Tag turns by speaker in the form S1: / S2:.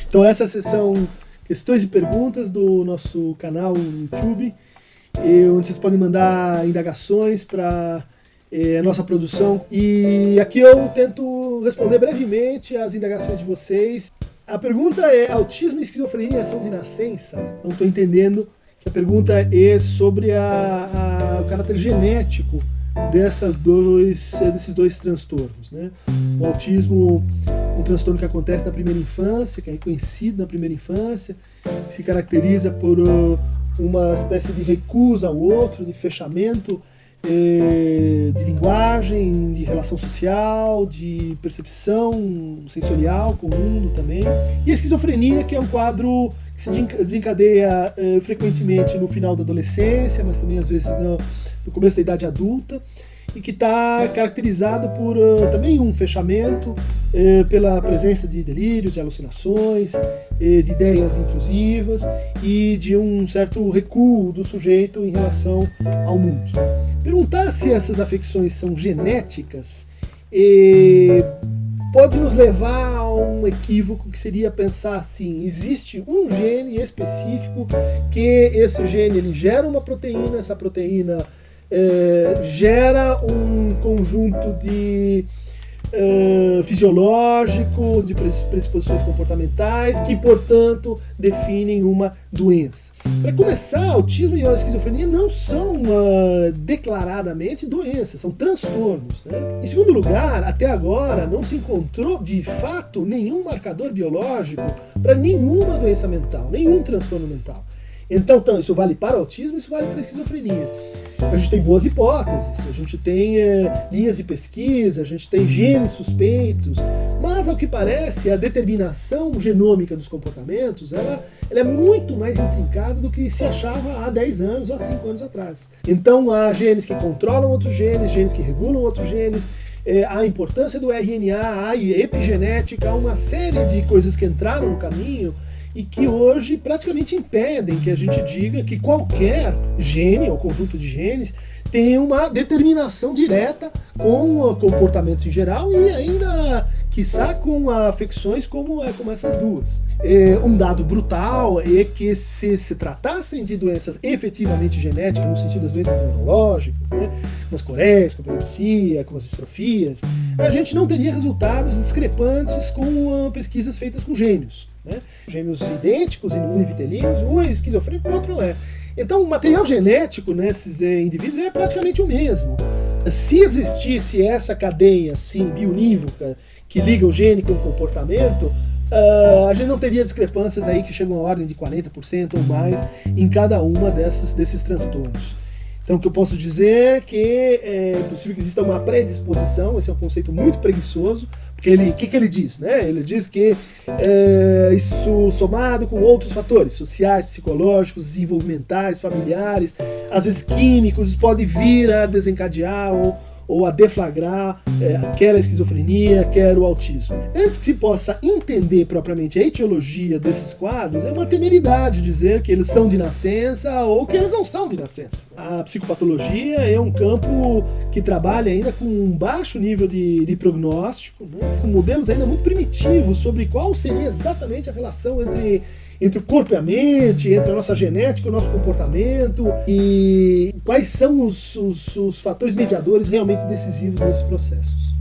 S1: Então essas são questões e perguntas do nosso canal no YouTube, onde vocês podem mandar indagações para a nossa produção. E aqui eu tento responder brevemente as indagações de vocês. A pergunta é: autismo e esquizofrenia são de nascença? Não estou entendendo que a pergunta é sobre o caráter genético desses dois transtornos, né? O autismo, um transtorno que acontece na primeira infância, que é reconhecido na primeira infância, que se caracteriza por uma espécie de recusa ao outro, de fechamento de linguagem, de relação social, de percepção sensorial com o mundo também. E a esquizofrenia, que é um quadro que se desencadeia frequentemente no final da adolescência, mas também às vezes no começo da idade adulta, e que está caracterizado por também um fechamento pela presença de delírios, de alucinações, de ideias intrusivas e de um certo recuo do sujeito em relação ao mundo. Perguntar se essas afecções são genéticas pode nos levar a um equívoco, que seria pensar assim: existe um gene específico, que esse gene ele gera uma proteína, essa proteína gera um conjunto de fisiológico, de predisposições comportamentais, que portanto definem uma doença. Para começar, autismo e esquizofrenia não são declaradamente doenças, são transtornos, né? Em segundo lugar, até agora não se encontrou de fato nenhum marcador biológico para nenhuma doença mental, nenhum transtorno mental. Então, isso vale para o autismo, isso vale para a esquizofrenia. A gente tem boas hipóteses, a gente tem linhas de pesquisa, a gente tem genes suspeitos, mas ao que parece a determinação genômica dos comportamentos ela é muito mais intrincada do que se achava há 10 anos ou há 5 anos atrás. Então há genes que controlam outros genes, genes que regulam outros genes, há a importância do RNA, há epigenética, há uma série de coisas que entraram no caminho e que hoje praticamente impedem que a gente diga que qualquer gene ou conjunto de genes tem uma determinação direta com comportamentos em geral e ainda, quiçá, com afecções como essas duas. Um dado brutal é que se tratassem de doenças efetivamente genéticas, no sentido das doenças neurológicas, né, como as coreias, como a epilepsia, como as distrofias, a gente não teria resultados discrepantes com pesquisas feitas com gêmeos. Né? Gêmeos idênticos, univitelíneos, um é esquizofrênico, o outro não é. Então o material genético nesses indivíduos é praticamente o mesmo. Se existisse essa cadeia assim, bionívoca que liga o gene com o comportamento, a gente não teria discrepâncias aí que chegam à ordem de 40% ou mais em cada uma desses transtornos. Então o que eu posso dizer é que é possível que exista uma predisposição, esse é um conceito muito preguiçoso, porque o que ele diz? Né? Ele diz que isso somado com outros fatores sociais, psicológicos, desenvolvimentais, familiares, às vezes químicos, pode vir a desencadear ou a deflagrar quer a esquizofrenia, quer o autismo. Antes que se possa entender propriamente a etiologia desses quadros, é uma temeridade dizer que eles são de nascença ou que eles não são de nascença. A psicopatologia é um campo que trabalha ainda com um baixo nível de prognóstico, né, com modelos ainda muito primitivos sobre qual seria exatamente a relação entre o corpo e a mente, entre a nossa genética e o nosso comportamento, e quais são os fatores mediadores realmente decisivos nesses processos.